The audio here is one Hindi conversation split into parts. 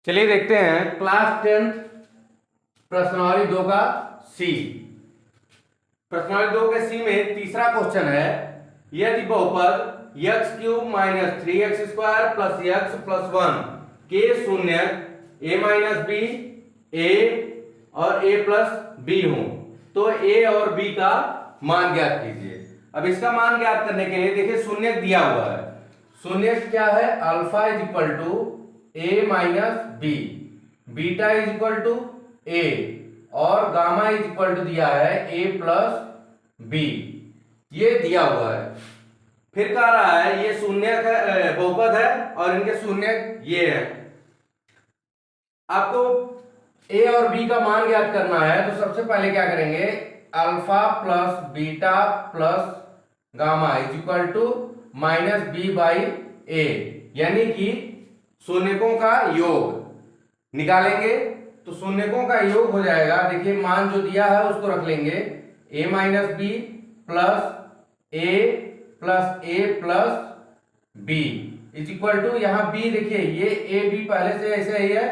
चलिए देखते हैं क्लास 10 प्रश्नावली 2 का सी। प्रश्नावली 2 के सी में तीसरा क्वेश्चन है, यदि बहुपद x³ - 3x² + x + 1 के शून्य a - b a और a + b हो तो a और b का मान ज्ञात कीजिए। अब इसका मान ज्ञात करने के लिए देखिए शून्य दिया हुआ है। शून्य क्या है? Alpha a - b, beta a और गामा दिया है a + b, ये दिया हुआ है। फिर कह रहा है ये शून्य बहुपद है और इनके शून्य ये है। आपको a और b का मान ज्ञात करना है तो सबसे पहले क्या करेंगे, अल्फा + बीटा + गामा -b/a, यानी कि शून्यकों का योग निकालेंगे। तो शून्यकों का योग हो जाएगा, देखिए मान जो दिया है उसको रख लेंगे, a - b + a + b यहाँ b देखिए ये a b पहले से ऐसे ही है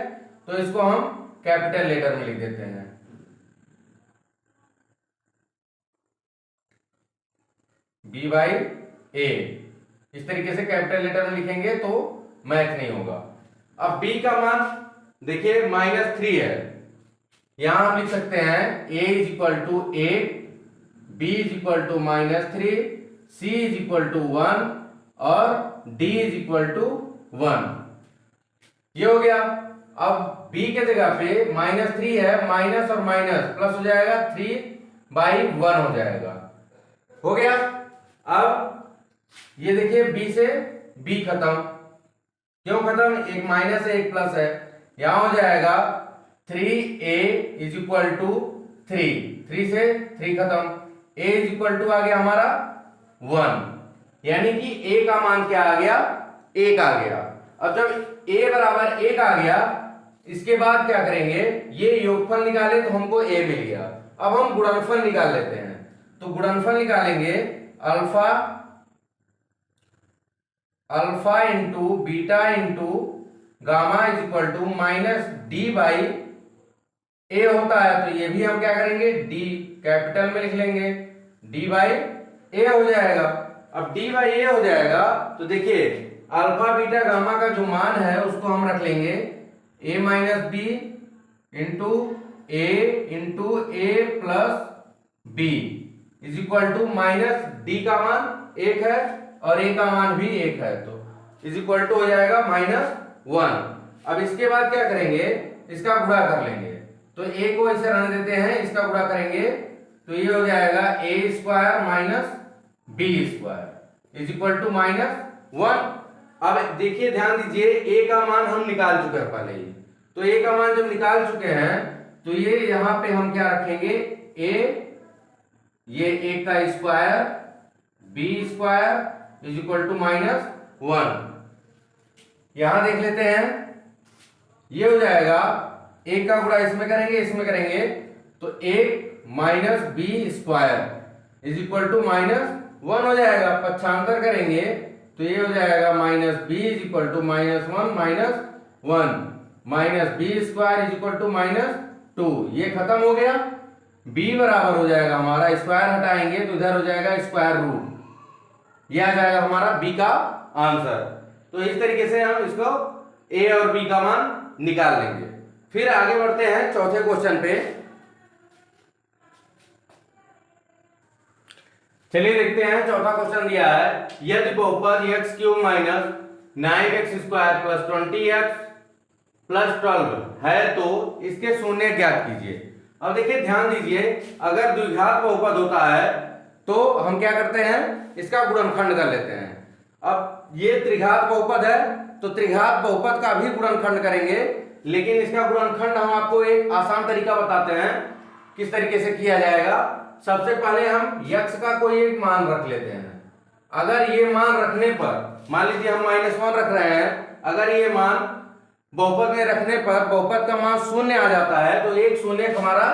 तो इसको हम कैपिटल लेटर में लिख देते हैं। b/a इस तरीके से कैपिटल लेटर में लिखेंगे तो मैच नहीं होगा। अब b का मान देखिए -3 है, यहां हम लिख सकते हैं a = 8, b = -3, c = 1 और d = 1। ये हो गया। अब b के जगह पे -3 है, माइनस और माइनस प्लस हो जाएगा, 3/1 हो जाएगा। हो गया। अब ये देखिए b से b खत्म, क्यों खत्म? एक माइनस है एक प्लस है, यहां हो जाएगा 3a = 3, 3 से 3 खत्म, a = आ गया हमारा 1, यानी कि a का मान क्या आ गया? 1 आ गया। अब जब a = 1 आ गया, इसके बाद क्या करेंगे, ये योगफल निकाले तो हमको a मिल गया। अब हम गुणनफल निकाल लेते हैं, तो गुणनफल निकालेंगे, अल्फा × बीटा × गामा -d/a होता है, तो ये भी हम क्या करेंगे, d कैपिटल में लिख लेंगे, d/a हो जाएगा। अब d/a हो जाएगा तो देखिए अल्फा बीटा गामा का जो मान है उसको हम रख लेंगे, a - b × a + b -d का मान 1 है और a का मान भी 1 है, तो हो जाएगा -1। अब इसके बाद क्या करेंगे, इसका गुणा कर लेंगे, तो a को ऐसे रहने देते हैं, इसका गुणा करेंगे तो ये हो जाएगा a² - b² -1। अब देखिए ध्यान दीजिए, a का मान हम निकाल चुके हैं पहले ही, तो a का मान जब निकाल चुके हैं तो ये यहां पे हम क्या रखेंगे, a, ये a का स्क्वायर b² -1। यहां देख लेते हैं, ये हो जाएगा, एक का गुणा इसमें करेंगे इसमें करेंगे तो 1 - b² -1 हो जाएगा। पक्षांतर करेंगे तो ये हो जाएगा -b = -1 -1 -b² -2, ये खत्म हो गया। b बराबर हो जाएगा हमारा, स्क्वायर हटाएंगे तो इधर हो जाएगा स्क्वायर रूट, ये आ जाएगा हमारा b का आंसर। तो इस तरीके से हम इसको a और b का मान निकाल लेंगे। फिर आगे बढ़ते हैं चौथे क्वेश्चन पे। चलिए देखते हैं, चौथा क्वेश्चन दिया है, यदि बहुपद x³ - 9x² + 20x + 12 है तो इसके शून्य ज्ञात कीजिए। अब देखिए ध्यान दीजिए, अगर द्विघात बहुपद होता है तो हम क्या करते हैं, इसका गुणनखंड कर लेते हैं। अब ये त्रिघात बहुपद है तो त्रिघात बहुपद का भी गुणनखंड करेंगे, लेकिन इसका गुणनखंड हम आपको एक आसान तरीका बताते हैं किस तरीके से किया जाएगा। सबसे पहले हम x का कोई एक मान रख लेते हैं। अगर ये मान रखने पर, मान लीजिए हम -1 रख रहे हैं, अगर ये मान बहुपद में रखने पर बहुपद का मान 0 आ जाता है तो एक शून्य हमारा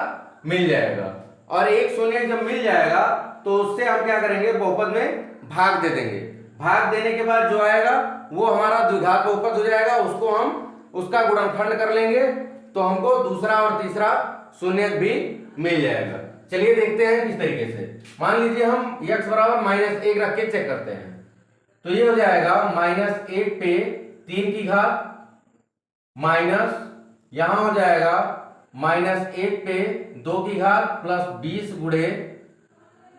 मिल जाएगा, और एक शून्य जब मिल जाएगा तो उससे हम क्या करेंगे, बहुपद में भाग दे देंगे। भाग देने के बाद जो आएगा वो हमारा द्विघात बहुपद हो जाएगा, उसको हम उसका गुणनखंड कर लेंगे तो हमको दूसरा और तीसरा शून्य भी मिल जाएगा। चलिए देखते हैं किस तरीके से। मान लीजिए हम x बराबर -1 रख के चेक करते हैं, तो ये हो जाएगा -1 पे 3 की घात माइनस यहां हो जाएगा -1 पे 2 की घात प्लस 20 गुणे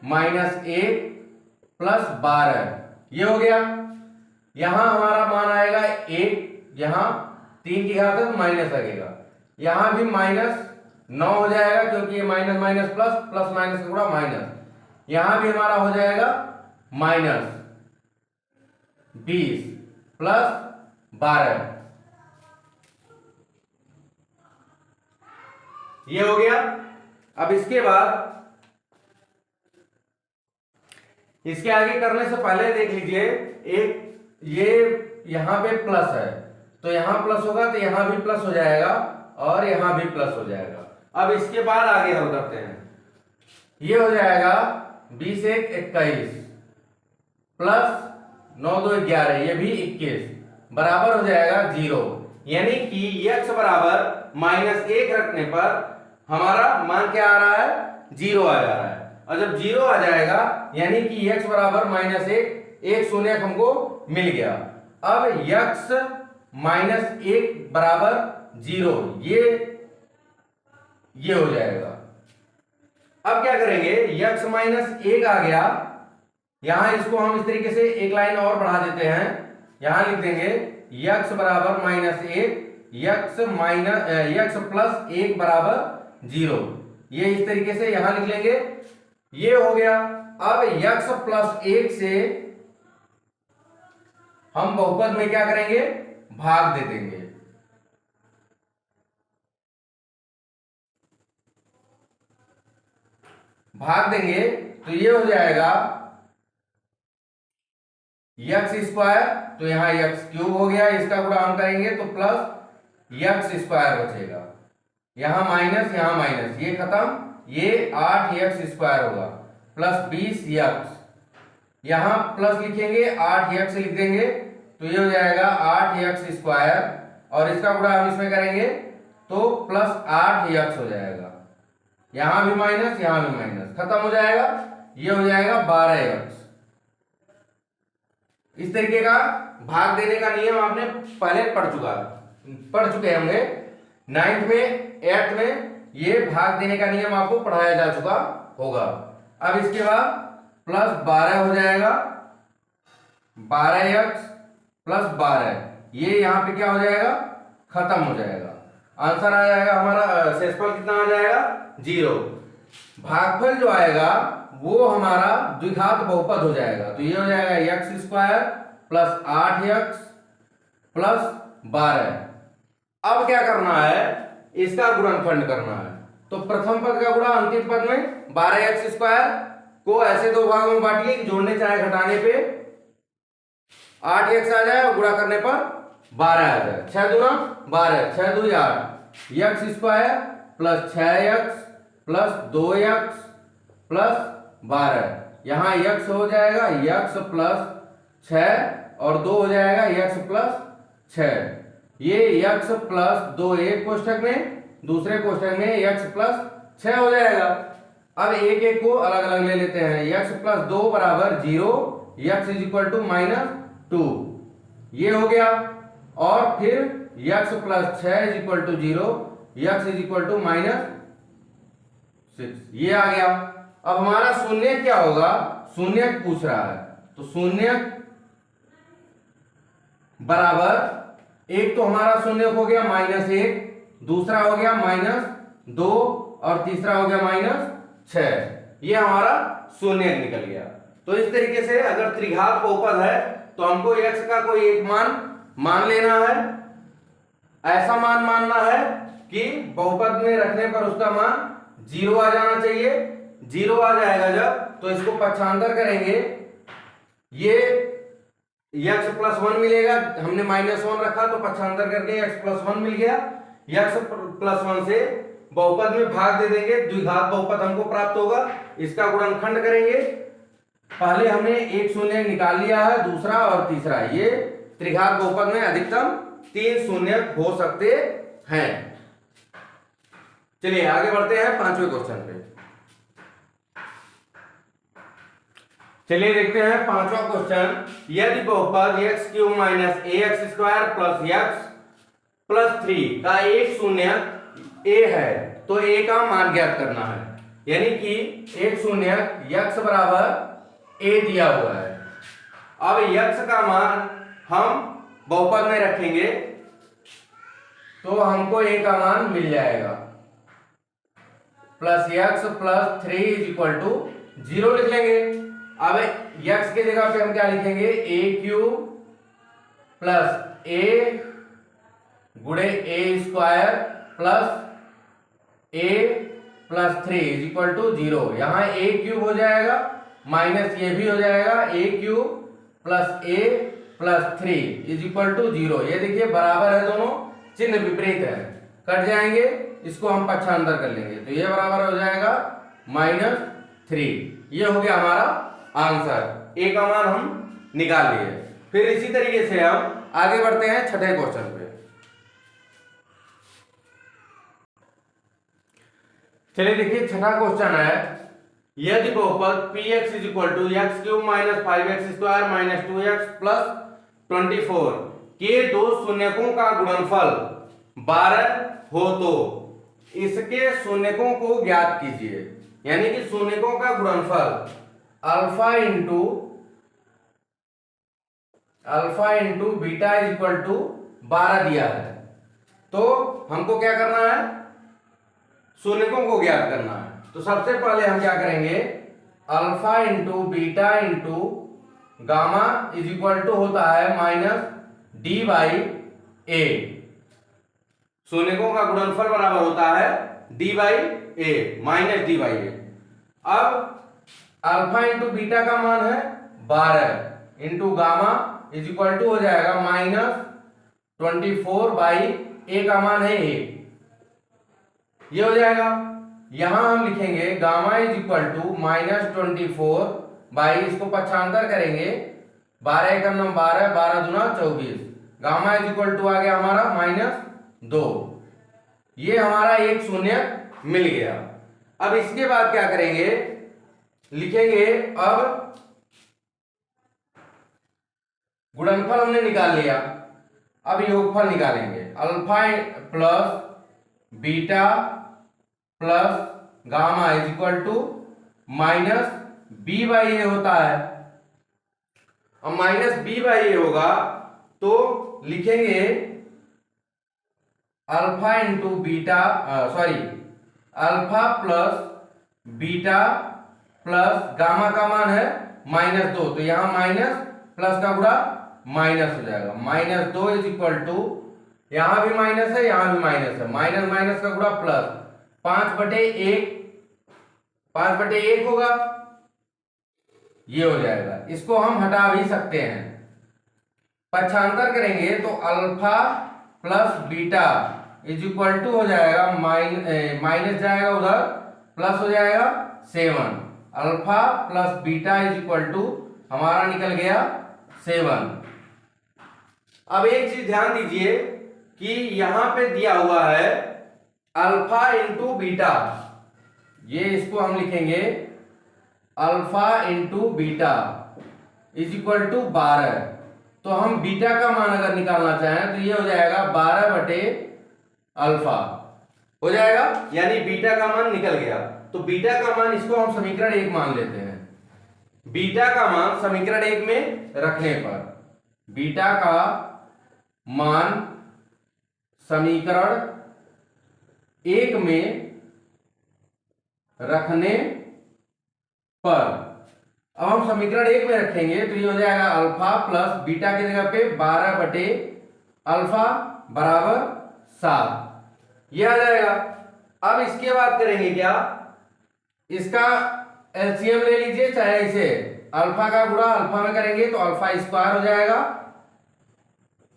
-1 प्लस 12, ये हो गया। यहां हमारा मान आएगा 1, यहां 3 की घात है तो माइनस लगेगा, यहां भी -9 हो जाएगा क्योंकि ये minus minus plus, plus minus का गुणा माइनस, यहां भी हमारा हो जाएगा -20 प्लस 12, ये हो गया। अब इसके बाद इसके आगे करने से पहले देख लीजिए, एक ये यहां पे प्लस है तो यहां प्लस होगा तो यहां भी प्लस हो जाएगा और यहां भी प्लस हो जाएगा। अब इसके बाद आगे हल करते हैं, ये हो जाएगा 20 1 21 प्लस 9 2 11, ये भी 21 बराबर हो जाएगा 0, यानी कि x बराबर -1 रखने पर हमारा मान क्या आ रहा है, 0 आ जा रहा है। और जब 0 आ जाएगा यानी कि x बराबर -1, एक शून्य हमको मिल गया। अब x -1 बराबर 0, ये हो जाएगा। अब क्या करेंगे, x -1 आ गया, यहां इसको हम इस तरीके से एक लाइन और बढ़ा देते हैं, यहां लिख देंगे x बराबर -1, x प्लस 1 बराबर 0, ये इस तरीके से यहां लिख लेंगे, ये हो गया। अब x प्लस 1 से हम बहुपद में क्या करेंगे, भाग दे देंगे, भाग देंगे तो ये हो जाएगा x स्क्वायर, तो यहां x क्यूब हो गया, इसका गुणा हम करेंगे तो प्लस x स्क्वायर बचेगा, यहां माइनस यहां माइनस, ये खत्म, ये 8x स्क्वायर होगा प्लस 20x, यहां प्लस लिखेंगे 8x लिख देंगे तो ये हो जाएगा 8x स्क्वायर, और इसका गुणा हम इसमें करेंगे तो प्लस 8x हो जाएगा, यहां भी माइनस यहां भी माइनस, खत्म हो जाएगा, ये हो जाएगा 12x। इस तरीके का भाग देने का नियम आपने पहले पढ़ चुके होंगे, 9th में 8th में ये भाग देने का नियम आपको पढ़ाया जा चुका होगा। अब इसके बाद प्लस 12 हो जाएगा, 12x प्लस 12, ये यहां पे क्या हो जाएगा, खत्म हो जाएगा, आंसर आ जाएगा हमारा, शेषफल कितना आ जाएगा, 0। भागफल जो आएगा वो हमारा द्विघात बहुपद हो जाएगा, तो ये हो जाएगा x square plus 8x plus 12। अब क्या करना है, इसका गुणनखंड करना है, तो प्रथम पद का गुणा अंतिम पद में 12x स्क्वायर को ऐसे दो भागों में बांटिए कि जोड़ने चाहे घटाने पे 8x आ जाए और गुणा करने पर 12 आ जाए, 6 दूना 12, 6 दूनी 8, x square plus 6x plus 2x plus 12, यहां x हो जाएगा x प्लस 6 और 2 हो जाएगा x प्लस 6, ये x प्लस 2 एक कोष्ठक में, दूसरे कोष्ठक में x प्लस 6 हो जाएगा। अब एक एक को अलग अलग ले लेते हैं, x प्लस 2 बराबर 0, x इज इक्वल टू -2, ये हो गया, और फिर x plus 6 is equal to 0, x is equal to -6, ये आ गया। अब हमारा शून्य क्या होगा, शून्य पूछ रहा है, तो शून्य बराबर एक तो हमारा शून्य हो गया -1, दूसरा हो गया -2 और तीसरा हो गया -6, ये हमारा शून्य निकल गया। तो इस तरीके से अगर त्रिघात बहुपद है तो हमको x का कोई एक मान लेना है, ऐसा मान मानना है कि बहुपद में रखने पर उसका मान 0 आ जाना चाहिए। 0 आ जाएगा जब, तो इसको पक्षांतर करेंगे, ये x प्लस 1 मिलेगा, हमने -1 रखा तो पक्षांतर करके x प्लस 1 मिल गया, x प्लस 1 से बहुपद में भाग दे देंगे, द्विघात बहुपद हमको प्राप्त होगा, इसका गुणनखंड करेंगे। पहले हमने एक शून्य निकाल लिया है, दूसरा और तीसरा, ये त्रिघात बहुपद में अधिकतम 3 शून्य हो सकते हैं। चलिए आगे बढ़ते हैं 5वें क्वेश्चन पे। चलिए देखते हैं 5वां क्वेश्चन। यदि बहुपद x cube minus a x square plus x plus 3 का एक शून्य ए है तो ए का मान ज्ञात करना है। यानी कि एक शून्य एक्स बराबर ए दिया हुआ है। अब एक्स का मान हम बहुपद में रखेंगे तो हमको ए का मान मिल जाएगा plus x plus 3 is equal to 0 लिख लेंगे। अब एक्स की जगह पे हम क्या लिखेंगे, ए क्यूब प्लस ए गुणे a square plus a plus 3 is equal to 0। यहां ए क्यूब हो जाएगा माइनस ये भी हो जाएगा, a cube plus a plus 3 is equal to 0। ये देखिए बराबर है, दोनों चिन्ह विपरीत है, कट जाएंगे, इसको हम पक्षांतर कर लेंगे तो ये बराबर हो जाएगा -3। ये हो गया हमारा आंसर, ए का मान हम निकाल लिए। फिर इसी तरीके से हम आगे बढ़ते हैं 6ठे क्वेश्चन पे। चलिए देखिए 6ठा क्वेश्चन है। यदि बहुपद px is equal to X cube minus 5x square minus 2x plus 24 के दो शून्यकों का गुणनफल 12 हो तो इसके शून्यकों को ज्ञात कीजिए। यानी कि शून्यकों का गुणनफल alpha into beta is equal to 12 दिया है, तो हमको क्या करना है, शून्यकों को ज्ञात करना है। तो सबसे पहले हम क्या करेंगे, alpha into beta into gamma is equal to होता है माइनस डी बाई ए। शून्यकों का गुणनफल बराबर होता है d by a minus d by a. अब अल्फा इंटू बीटा का मान है 12 into gamma is equal to हो जाएगा -24 बाई ए का मान है 1। ये हो जाएगा। यहां हम लिखेंगे gamma is equal to -24 by, इसको पक्षांतर करेंगे 12 का नम 12, 12 दूना 24, गामा इज इक्वल टू आ गया हमारा -2। ये हमारा एक शून्य मिल गया। अब इसके बाद क्या करेंगे, लिखेंगे, अब गुणनफल हमने निकाल लिया, अब योगफल निकालेंगे। Alpha plus beta plus gamma is equal to minus b by a होता है। अब माइनस बी बाई ए होगा तो लिखेंगे alpha into beta, alpha plus beta plus gamma का मान है -2, तो यहां माइनस प्लस का गुणा माइनस हो जाएगा। -2 इज इक्वल टू, यहां भी माइनस है यहां भी माइनस है, माइनस माइनस का गुणा प्लस 5/1, 5/1 होगा, ये हो जाएगा। इसको हम हटा भी सकते हैं, पक्षांतर करेंगे तो alpha plus beta is equal to हो जाएगा माइनस जाएगा उधर, प्लस हो जाएगा 7। Alpha plus beta is equal to हमारा निकल गया 7। अब एक चीज ध्यान दीजिए कि यहां पे दिया हुआ है अल्फा इंटू बीटा, ये इसको हम लिखेंगे alpha into beta is equal to 12। तो हम बीटा का मान अगर निकालना चाहें तो ये हो जाएगा 12/अल्फा हो जाएगा, यानी बीटा का मान निकल गया। तो बीटा का मान, इसको हम समीकरण 1 मान लेते हैं। बीटा का मान समीकरण 1 में रखने पर, बीटा का मान समीकरण 1 में रखने पर, अब हम समीकरण 1 में रखेंगे तो ये हो जाएगा अल्फा प्लस बीटा की जगह पे 12/अल्फा बराबर 7, ये आ जाएगा। अब इसके बाद करेंगे क्या, इसका एलसीएम ले लीजिए, चाहे इसे अल्फा का गुणा अल्फा में करेंगे तो अल्फा स्क्वायर हो जाएगा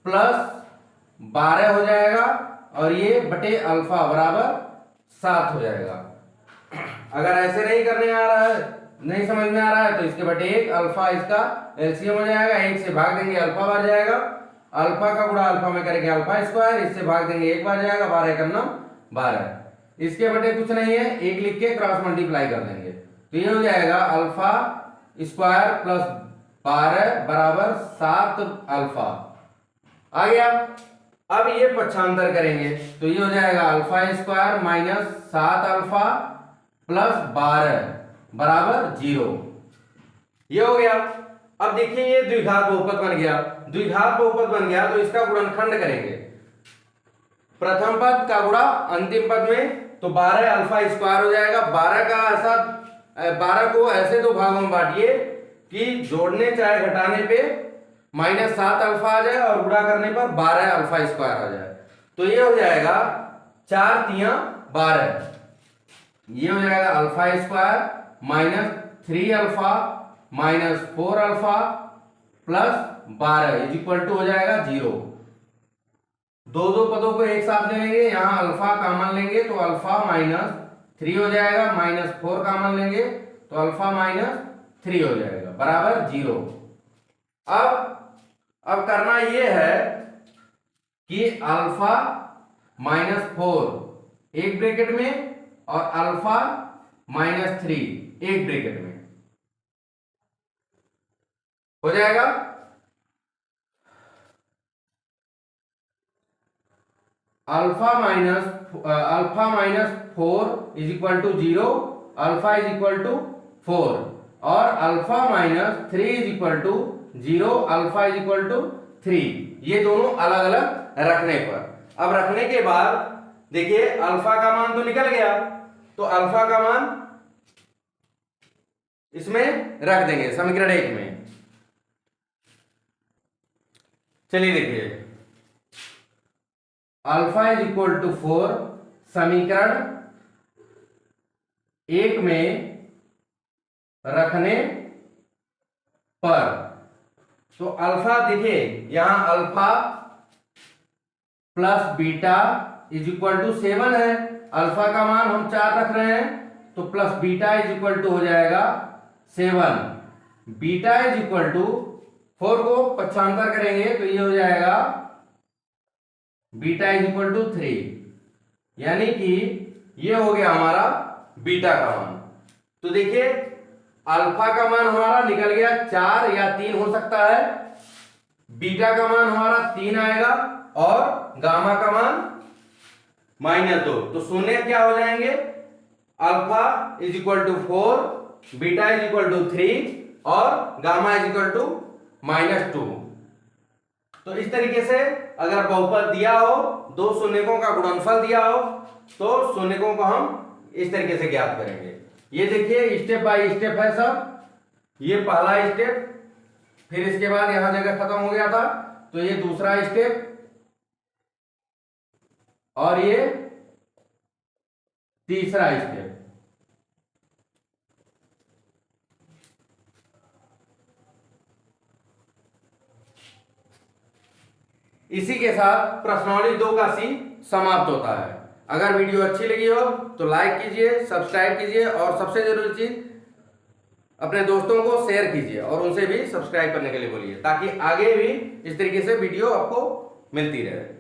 प्लस 12 हो जाएगा और ये बटे अल्फा बराबर 7 हो जाएगा। अगर ऐसे नहीं करने आ रहा है, नहीं समझ में आ रहा है, तो इसके बटे 1 अल्फा, इसका एलसीएम हो जाएगा, 1 से भाग देंगे अल्फा बढ़ जाएगा अल्फा का गुणा अल्फा में करेंगे अल्फा स्क्वायर, इससे भाग देंगे 1 बार जाएगा, 12 एकम 12, इसके बटे कुछ नहीं है, 1 लिख के क्रॉस मल्टीप्लाई कर देंगे, तो ये हो जाएगा अल्फा स्क्वायर प्लस 12 बराबर 7 अल्फा आ गया। अब ये पक्षांतर करेंगे तो ये हो जाएगा alpha square minus 7 alpha plus 12 बराबर 0, ये हो गया। अब देखिए ये द्विघात बहुपद बन गया, द्विघात बहुपद बन गया तो इसका गुणनखंड करेंगे, प्रथम पद का गुणा अंतिम पद में, तो 12 अल्फा स्क्वायर हो जाएगा। 12 को ऐसे दो भागों में बांटिए कि जोड़ने चाहे घटाने पे माइनस 7 अल्फा आ जाए और गुणा करने पर 12 अल्फा स्क्वायर आ जाए, तो ये हो जाएगा 4 तिया 12, ये हो जाएगा alpha square minus 3 alpha minus 4 alpha plus 12 is equal to हो जाएगा 0। दो पदों को एक साथ ले लेंगे, यहां अल्फा कॉमन लेंगे तो अल्फा माइनस 3 हो जाएगा, माइनस 4 कॉमन लेंगे तो अल्फा माइनस 3 हो जाएगा बराबर 0। अब करना ये है कि अल्फा माइनस 4 एक ब्रैकेट में और अल्फा माइनस 3 एक ब्रैकेट में हो जाएगा। Alpha minus 4 is equal to 0, alpha is equal to 4 और alpha minus 3 is equal to 0, alpha is equal to 3, ये दोनों अलग अलग रखने पर, अब रखने के बाद देखिए अल्फा का मान तो निकल गया, तो अल्फा का मान इसमें रख देंगे समीकरण 1 में। चलिए देखिए अल्फा इज इक्वल टू 4 समीकरण 1 में रखने पर, तो अल्फा देखिए यहां alpha plus beta is equal to 7 है, अल्फा का मान हम 4 रख रहे हैं तो plus beta is equal to हो जाएगा 7, बीटा इज इक्वल टू 4 को पक्षांतर करेंगे तो ये हो जाएगा बीटा इज इक्वल टू 3, यानी कि ये हो गया हमारा बीटा का मान। तो देखिए अल्फा का मान हमारा निकल गया 4 या 3 हो सकता है, बीटा का मान हमारा 3 आएगा और गामा का मान -2, तो शून्य क्या हो जाएंगे, alpha is equal to 4, beta is equal to 3 और गामा इज इक्वल टू -2। तो इस तरीके से अगर बहुपद दिया हो, दो शून्यकों का गुणनफल दिया हो, तो शून्यकों को हम इस तरीके से ज्ञात करेंगे। ये देखिए स्टेप बाय स्टेप है सब, ये पहला स्टेप, फिर इसके बाद यहां जगह खत्म हो गया था तो ये दूसरा स्टेप और ये तीसरा स्टेप। इसी के साथ प्रश्नावली 2 का सी समाप्त होता है। अगर वीडियो अच्छी लगी हो तो लाइक कीजिए, सब्सक्राइब कीजिए और सबसे जरूरी चीज अपने दोस्तों को शेयर कीजिए और उनसे भी सब्सक्राइब करने के लिए बोलिए, ताकि आगे भी इस तरीके से वीडियो आपको मिलती रहे।